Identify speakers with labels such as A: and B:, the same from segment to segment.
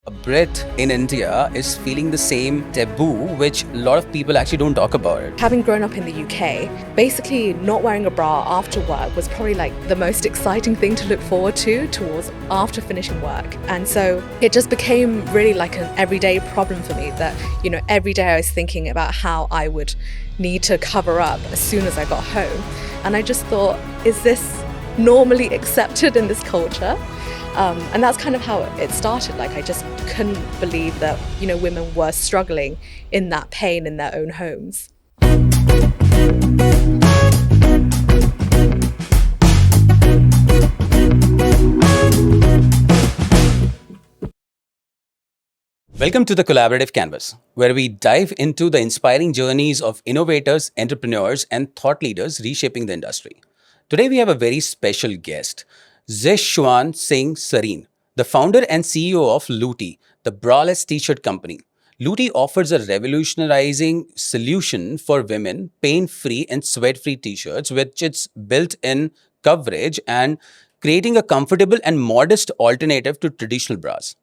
A: A Brit in India is feeling the same taboo which a lot of people actually don't talk about it.
B: Having grown up in the UK, basically not wearing a bra after work was probably like the most exciting thing to look forward to towards after finishing work. And so it just became really like an everyday problem for me that, every day I was thinking about how I would need to cover up as soon as I got home. And I just thought, is this normally accepted in this culture? And that's kind of how it started. Like, I just couldn't believe that, women were struggling in that pain in their own homes.
A: Welcome to the Collaborative Canvas, where we dive into the inspiring journeys of innovators, entrepreneurs, and thought leaders reshaping the industry. Today, we have a very special guest, Zixuan Singh Sareen, the founder and CEO of Lootee, the Braless T-Shirt Company. Lootee offers a revolutionizing solution for women, pain-free and sweat-free t-shirts with its built-in coverage and creating a comfortable and modest alternative to traditional bras.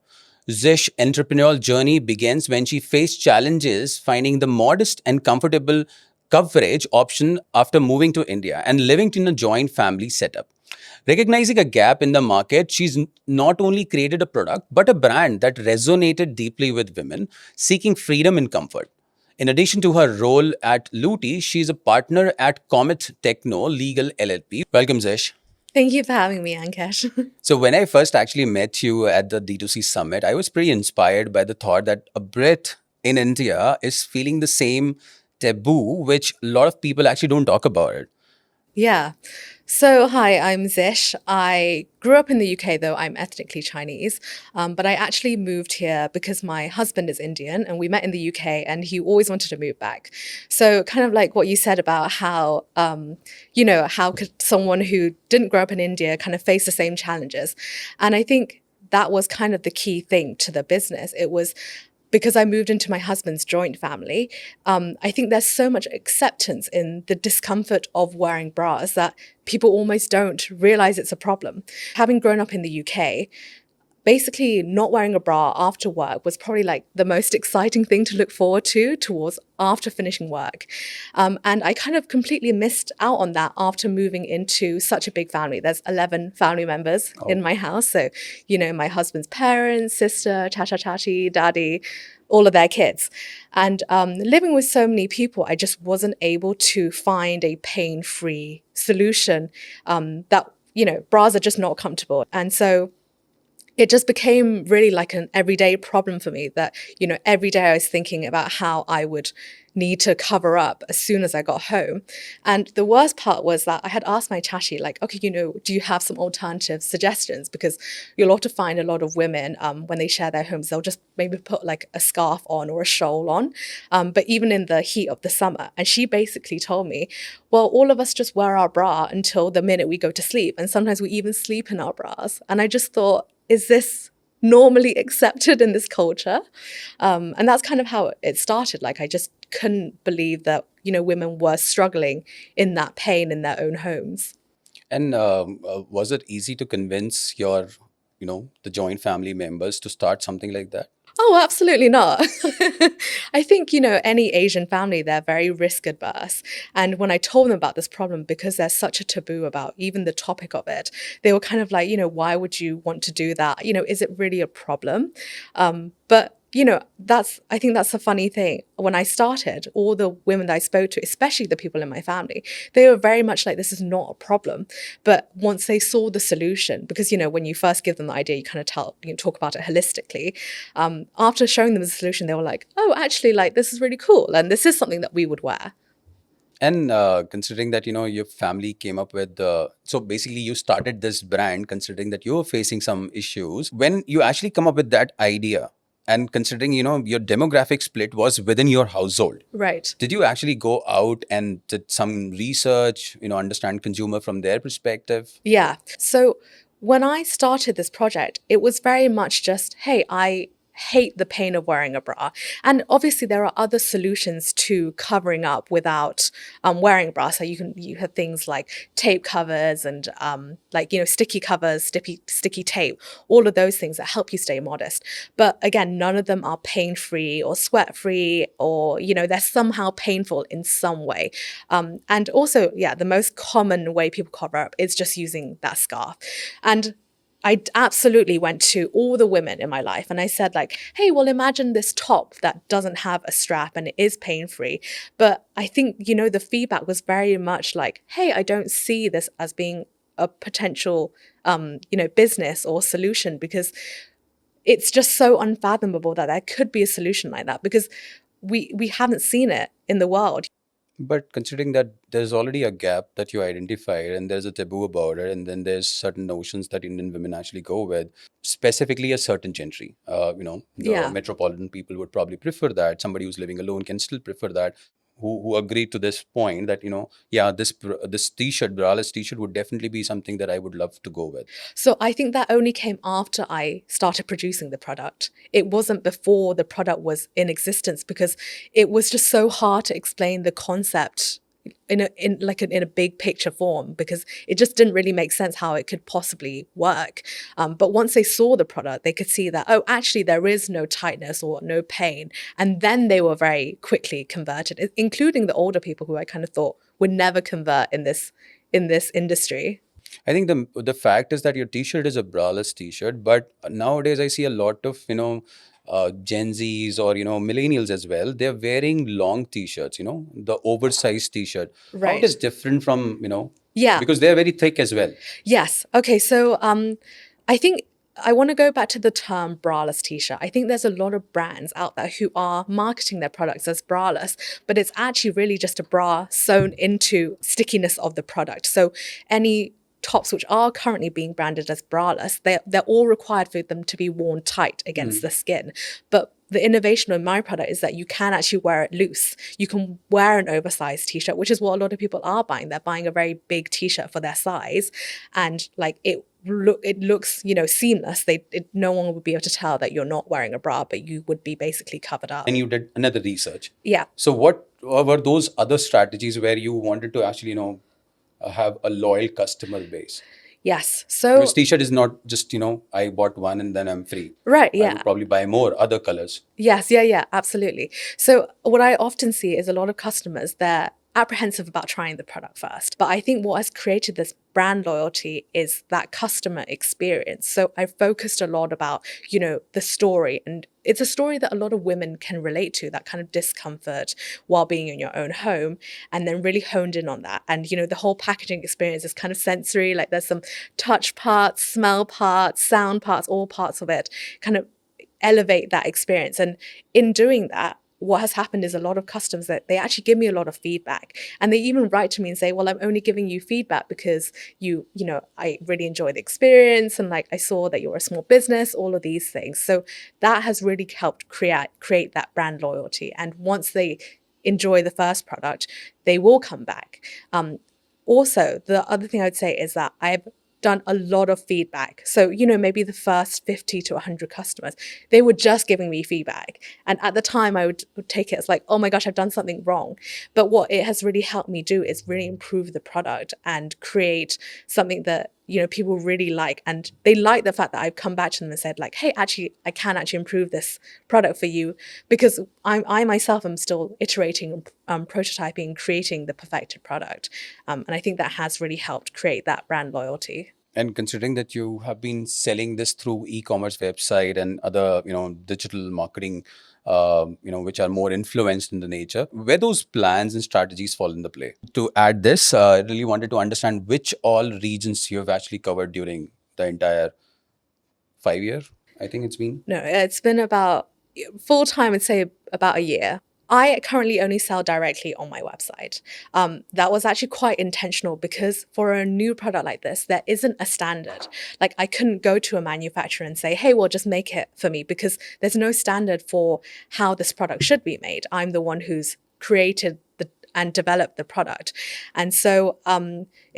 A: Zish's entrepreneurial journey begins when she faced challenges finding the modest and comfortable coverage option after moving to India and living in a joint family setup. Recognizing a gap in the market, she's not only created a product, but a brand that resonated deeply with women seeking freedom and comfort. In addition to her role at Lootee, she's a partner at Comet Techno Legal LLP. Welcome, Zish.
B: Thank you for having me, Ankesh.
A: So when I first actually met you at the D2C summit, I was pretty inspired by the thought that a Brit in India is feeling the same taboo, which a lot of people actually don't talk about it.
B: Yeah. So, hi, I'm Zish. I grew up in the UK, though I'm ethnically Chinese, but I actually moved here because my husband is Indian and we met in the UK and he always wanted to move back. So kind of like what you said about how, how could someone who didn't grow up in India kind of face the same challenges? And I think that was kind of the key thing to the business. It was because I moved into my husband's joint family, I think there's so much acceptance in the discomfort of wearing bras that people almost don't realize it's a problem. Having grown up in the UK, basically not wearing a bra after work was probably like the most exciting thing to look forward to towards after finishing work. And I kind of completely missed out on that after moving into such a big family. There's 11 family members in my house. So, my husband's parents, sister, chachi, daddy, all of their kids. And living with so many people, I just wasn't able to find a pain-free solution that, bras are just not comfortable. And so it just became really like an everyday problem for me that, every day I was thinking about how I would need to cover up as soon as I got home. And the worst part was that I had asked my chachi, like, okay, do you have some alternative suggestions? Because you'll often find a lot of women, when they share their homes, they'll just maybe put like a scarf on or a shawl on, but even in the heat of the summer. And she basically told me, well, all of us just wear our bra until the minute we go to sleep. And sometimes we even sleep in our bras. And I just thought, is this normally accepted in this culture? And that's kind of how it started. Like, I just couldn't believe that, women were struggling in that pain in their own homes.
A: And was it easy to convince your, the joint family members to start something like that?
B: Oh, absolutely not. I think, any Asian family, they're very risk adverse. And when I told them about this problem, because there's such a taboo about even the topic of it, they were kind of like, why would you want to do that? Is it really a problem? But I think that's the funny thing. When I started, all the women that I spoke to, especially the people in my family, they were very much like, this is not a problem. But once they saw the solution, because, when you first give them the idea, you kind of talk about it holistically. After showing them the solution, they were like, oh, actually, like, this is really cool. And this is something that we would wear.
A: And considering that, your family came up with so basically you started this brand considering that you were facing some issues. When you actually come up with that idea, and considering, your demographic split was within your household.
B: Right.
A: Did you actually go out and did some research, understand consumer from their perspective?
B: Yeah. So when I started this project, it was very much just, hey, I hate the pain of wearing a bra. And obviously there are other solutions to covering up without wearing a bra. So you have things like tape covers and like, sticky covers, sticky tape, all of those things that help you stay modest. But again, none of them are pain-free or sweat-free, or, they're somehow painful in some way. And also, yeah, the most common way people cover up is just using that scarf. And I absolutely went to all the women in my life and I said, like, hey, well, imagine this top that doesn't have a strap and it is pain-free. But I think, the feedback was very much like, hey, I don't see this as being a potential, business or solution, because it's just so unfathomable that there could be a solution like that, because we haven't seen it in the world.
A: But considering that there's already a gap that you identified and there's a taboo about it, and then there's certain notions that Indian women actually go with, specifically a certain gentry, the
B: Yeah.
A: metropolitan people would probably prefer that. Somebody who's living alone can still prefer that. Who agree to this point that, yeah, this t-shirt, braless t-shirt would definitely be something that I would love to go with.
B: So I think that only came after I started producing the product. It wasn't before the product was in existence, because it was just so hard to explain the concept in a big picture form, because it just didn't really make sense how it could possibly work. But once they saw the product, they could see that, oh, actually there is no tightness or no pain. And then they were very quickly converted, including the older people who I kind of thought would never convert in this industry.
A: I think the fact is that your t-shirt is a braless t-shirt, but nowadays I see a lot of Gen Zs or millennials as well. They're wearing long t-shirts, the oversized t-shirt. How it
B: Right.
A: is different from
B: Yeah.
A: because they're very thick as well.
B: Yes. Okay. So I think I want to go back to the term braless t-shirt. I think there's a lot of brands out there who are marketing their products as braless, but it's actually really just a bra sewn into stickiness of the product. So any tops which are currently being branded as braless, they're all required for them to be worn tight against the skin. But the innovation of my product is that you can actually wear it loose. You can wear an oversized t-shirt, which is what a lot of people are buying. They're buying a very big t-shirt for their size, and like it looks seamless. No one would be able to tell that you're not wearing a bra, but you would be basically covered up.
A: And you did another research.
B: Yeah.
A: So what were those other strategies where you wanted to actually have a loyal customer base?
B: Yes. So
A: Because t-shirt is not just I bought one and then I'm free.
B: right.
A: I
B: Yeah.
A: would probably buy more other colors.
B: Yes, yeah, absolutely. So what I often see is a lot of customers, they're apprehensive about trying the product first. But I think what has created this brand loyalty is that customer experience. So I focused a lot about, the story, and it's a story that a lot of women can relate to, that kind of discomfort while being in your own home, and then really honed in on that. And, the whole packaging experience is kind of sensory, like there's some touch parts, smell parts, sound parts, all parts of it kind of elevate that experience. And in doing that, what has happened is a lot of customers, that they actually give me a lot of feedback, and they even write to me and say, well, I'm only giving you feedback because I really enjoy the experience, and like I saw that you're a small business, all of these things. So that has really helped create that brand loyalty. And once they enjoy the first product, they will come back. Also, the other thing I'd say is that I've done a lot of feedback. So, maybe the first 50 to 100 customers, they were just giving me feedback. And at the time I would take it as like, oh my gosh, I've done something wrong. But what it has really helped me do is really improve the product and create something that, people really like. And they like the fact that I've come back to them and said like, hey, actually, I can actually improve this product for you, because I myself am still iterating, prototyping, creating the perfected product. And I think that has really helped create that brand loyalty.
A: And considering that you have been selling this through e-commerce website and other, digital marketing, which are more influenced in the nature, where those plans and strategies fall into play. To add this, I really wanted to understand which all regions you have actually covered during the entire 5 year. I think it's been.
B: No, it's been about full time, I'd say about a year. I currently only sell directly on my website. That was actually quite intentional, because for a new product like this, there isn't a standard. Like I couldn't go to a manufacturer and say, hey, well, just make it for me, because there's no standard for how this product should be made. I'm the one who's created and developed the product. And so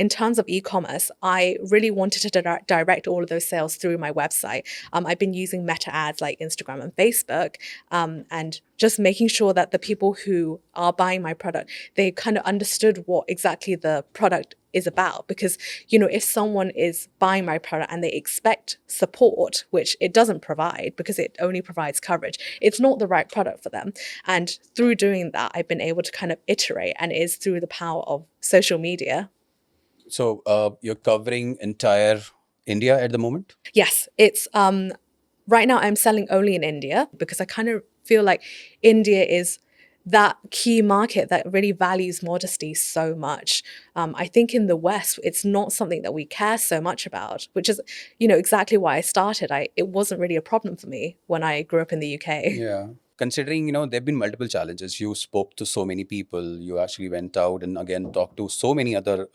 B: in terms of e-commerce, I really wanted to direct all of those sales through my website. I've been using meta ads like Instagram and Facebook, and just making sure that the people who are buying my product, they kind of understood what exactly the product is about. Because, if someone is buying my product and they expect support, which it doesn't provide because it only provides coverage, it's not the right product for them. And through doing that, I've been able to kind of iterate, and it is through the power of social media.
A: So you're covering entire India at the moment?
B: Yes, it's right now I'm selling only in India because I kind of feel like India is that key market that really values modesty so much. I think in the West, it's not something that we care so much about, which is, exactly why I started. It wasn't really a problem for me when I grew up in the UK.
A: Yeah. Considering, there have been multiple challenges. You spoke to so many people. You actually went out and again talked to so many other,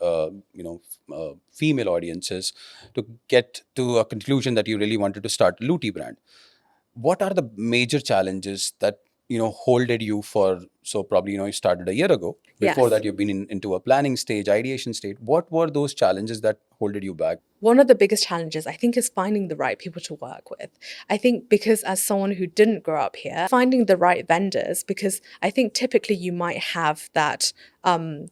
A: female audiences to get to a conclusion that you really wanted to start Lootee brand. What are the major challenges that holded you for, so probably you started a year ago, before
B: Yes.
A: that you've been into a planning stage, ideation stage. What were those challenges that holded you back?
B: One of the biggest challenges, I think, is finding the right people to work with. I think because as someone who didn't grow up here, finding the right vendors, because I think typically you might have that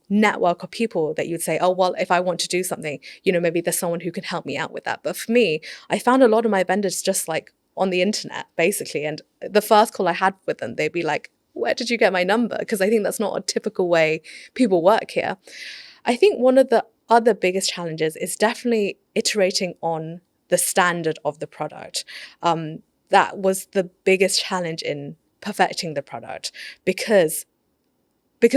B: network of people that you'd say, oh, well, if I want to do something, maybe there's someone who can help me out with that. But for me, I found a lot of my vendors just like on the internet, basically. And the first call I had with them, they'd be like, where did you get my number? Because I think that's not a typical way people work here. I think one of the other biggest challenges is definitely iterating on the standard of the product. That was the biggest challenge in perfecting the product because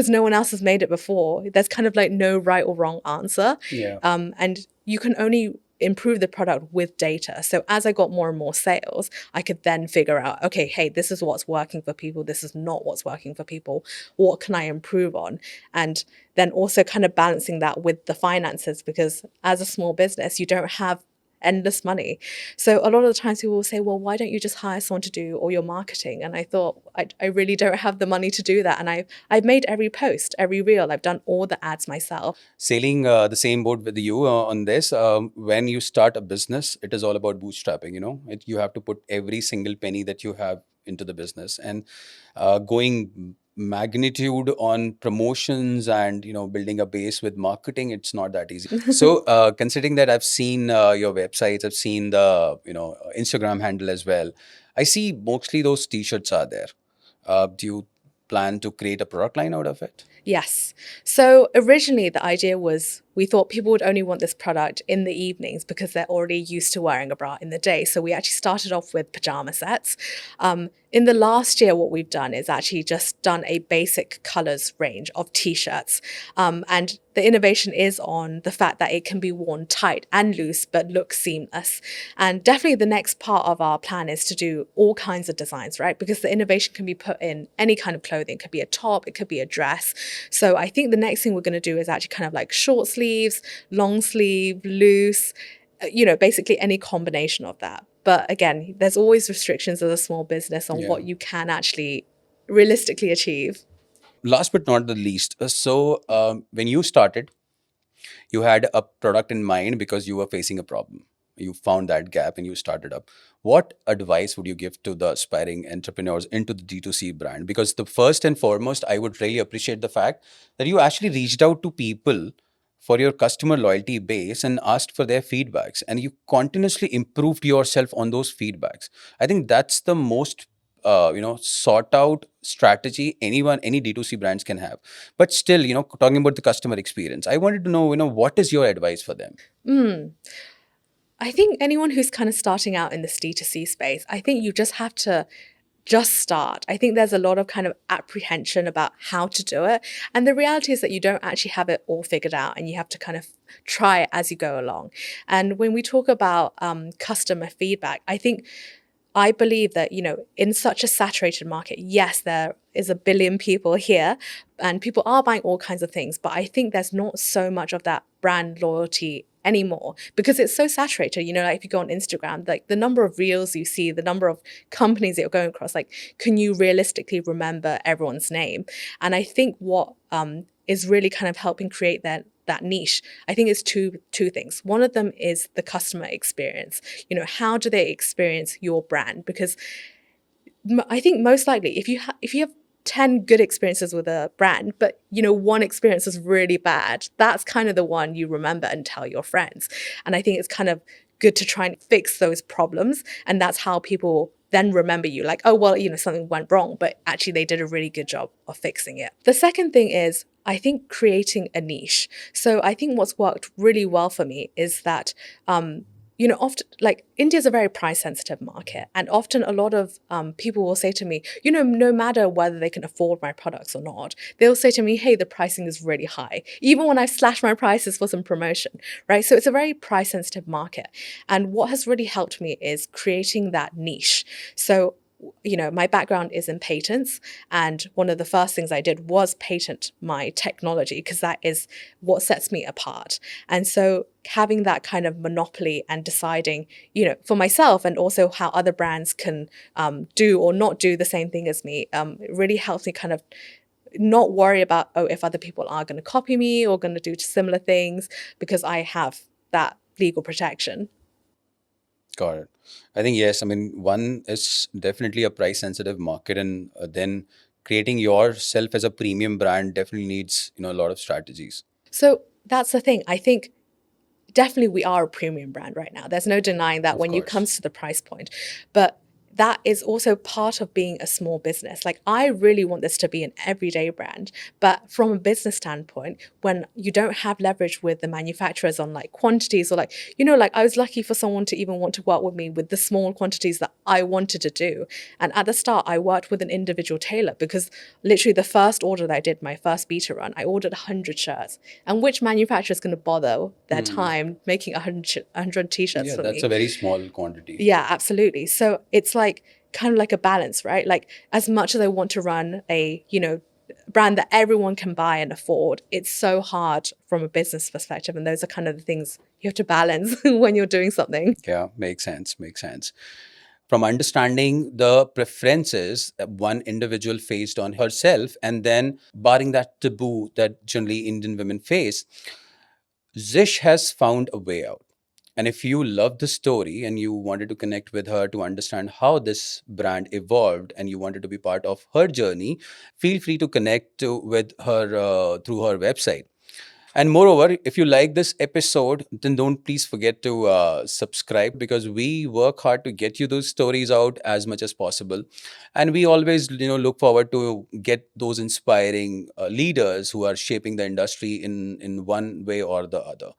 B: no one else has made it before. There's kind of like no right or wrong answer.
A: Yeah.
B: And you can only improve the product with data. So as I got more and more sales, I could then figure out, okay, hey, this is what's working for people. This is not what's working for people. What can I improve on? And then also kind of balancing that with the finances, because as a small business, you don't have endless money. So a lot of the times people will say, well, why don't you just hire someone to do all your marketing? And I thought, I really don't have the money to do that. And I've made every post, every reel. I've done all the ads myself.
A: Sailing the same boat with you on this. When you start a business, it is all about bootstrapping. You have to put every single penny that you have into the business, and going magnitude on promotions and building a base with marketing, it's not that easy. So considering that I've seen your websites, I've seen the Instagram handle as well, I see mostly those t-shirts are there. Do you plan to create a product line out of it?
B: Yes. So originally the idea was we thought people would only want this product in the evenings because they're already used to wearing a bra in the day. So we actually started off with pajama sets. In the last year, what we've done is actually just done a basic colors range of t-shirts. And the innovation is on the fact that it can be worn tight and loose, but look seamless. And definitely the next part of our plan is to do all kinds of designs, right? Because the innovation can be put in any kind of clothing. It could be a top, it could be a dress. So I think the next thing we're going to do is actually kind of like short sleeves, long sleeve, loose, basically any combination of that. But again, there's always restrictions as a small business on what you can actually realistically achieve.
A: Last but not the least, when you started, you had a product in mind because you were facing a problem. You found that gap and you started up. What advice would you give to the aspiring entrepreneurs into the D2C brand? Because the first and foremost, I would really appreciate the fact that you actually reached out to people for your customer loyalty base and asked for their feedbacks, and you continuously improved yourself on those feedbacks. I think that's the most sought out strategy any D2C brands can have. But still, talking about the customer experience, I wanted to know, what is your advice for them?
B: I think anyone who's kind of starting out in this D2C space, I think you just have to just start. I think there's a lot of kind of apprehension about how to do it. And the reality is that you don't actually have it all figured out, and you have to kind of try it as you go along. And when we talk about customer feedback, I believe that, in such a saturated market, yes, there is a billion people here and people are buying all kinds of things. But I think there's not so much of that brand loyalty anymore because it's so saturated. Like if you go on Instagram, like the number of reels you see, the number of companies that you're going across, like, can you realistically remember everyone's name? And I think what is really kind of helping create that that niche, I think it's two things. One of them is the customer experience. How do they experience your brand? Because I think most likely if you have 10 good experiences with a brand, but one experience is really bad, that's kind of the one you remember and tell your friends. And I think it's kind of good to try and fix those problems, and that's how people then remember you, like, oh well, something went wrong, but actually they did a really good job of fixing it. The second thing is, I think, creating a niche. So I think what's worked really well for me is that often, like, India is a very price sensitive market. And often a lot of people will say to me, no matter whether they can afford my products or not, they'll say to me, hey, the pricing is really high, even when I've slashed my prices for some promotion, right? So it's a very price sensitive market. And what has really helped me is creating that niche. So my background is in patents, and one of the first things I did was patent my technology, because that is what sets me apart. And so having that kind of monopoly and deciding, for myself, and also how other brands can do or not do the same thing as me, it really helps me kind of not worry about, if other people are going to copy me or going to do similar things, because I have that legal protection.
A: Got it. I think, yes. I mean, one is definitely a price sensitive market, and then creating yourself as a premium brand definitely needs, a lot of strategies.
B: So that's the thing. I think definitely we are a premium brand right now. There's no denying that
A: Of
B: when you
A: course.
B: comes to the price point. But that is also part of being a small business. Like, I really want this to be an everyday brand. But from a business standpoint, when you don't have leverage with the manufacturers on like quantities, or like, I was lucky for someone to even want to work with me with the small quantities that I wanted to do. And at the start, I worked with an individual tailor, because literally the first order that I did, my first beta run, I ordered 100 shirts. And which manufacturer is going to bother their time making 100 t-shirts
A: Yeah,
B: for
A: that's
B: me?
A: a very small quantity.
B: Yeah, absolutely. So it's like kind of like a balance, right? Like, as much as I want to run a, brand that everyone can buy and afford, it's so hard from a business perspective. And those are kind of the things you have to balance when you're doing something.
A: Yeah, makes sense. Makes sense. From understanding the preferences that one individual faced on herself, and then barring that taboo that generally Indian women face, Zish has found a way out. And if you love the story and you wanted to connect with her to understand how this brand evolved, and you wanted to be part of her journey, feel free to connect with her through her website. And moreover, if you like this episode, then don't please forget to subscribe, because we work hard to get you those stories out as much as possible. And we always, look forward to get those inspiring leaders who are shaping the industry in one way or the other.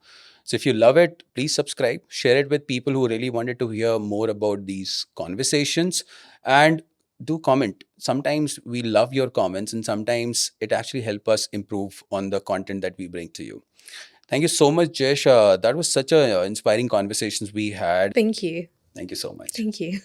A: So if you love it, please subscribe, share it with people who really wanted to hear more about these conversations, and do comment. Sometimes we love your comments, and sometimes it actually helps us improve on the content that we bring to you. Thank you so much, Jesh. That was such a inspiring conversations we had.
B: Thank you.
A: Thank you so much.
B: Thank you.